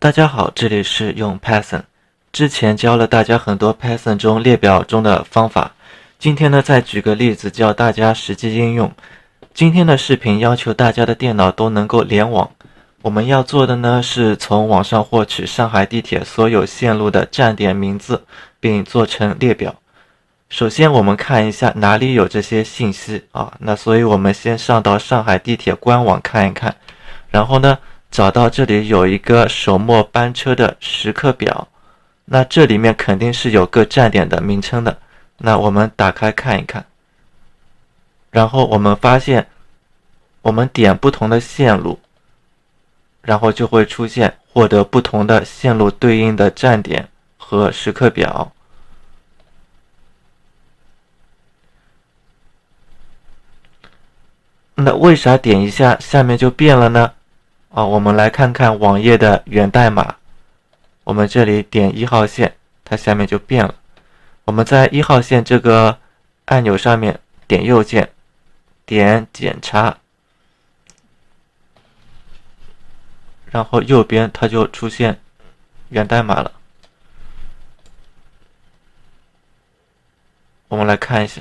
大家好，这里是用 Python。之前教了大家很多 Python 中列表中的方法，今天呢再举个例子教大家实际应用。今天的视频要求大家的电脑都能够联网，我们要做的呢是从网上获取上海地铁所有线路的站点名字，并做成列表。首先我们看一下哪里有这些信息啊，那所以我们先上到上海地铁官网看一看，然后呢找到这里有一个首末班车的时刻表，那这里面肯定是有各站点的名称的，那我们打开看一看，然后我们发现我们点不同的线路，然后就会出现获得不同的线路对应的站点和时刻表。那为啥点一下下面就变了呢？我们来看看网页的源代码。我们这里点1号线，它下面就变了。我们在1号线这个按钮上面点右键，点检查，然后右边它就出现源代码了。我们来看一下，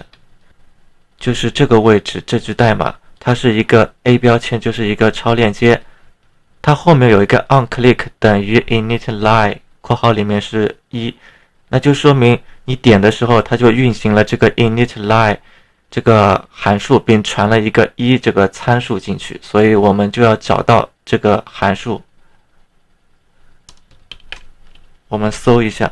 就是这个位置，这句代码，它是一个 A 标签，就是一个超链接。它后面有一个 onClick 等于 initLine 括号里面是1，那就说明你点的时候它就运行了这个 initLine 这个函数，并传了一个1这个参数进去，所以我们就要找到这个函数。我们搜一下，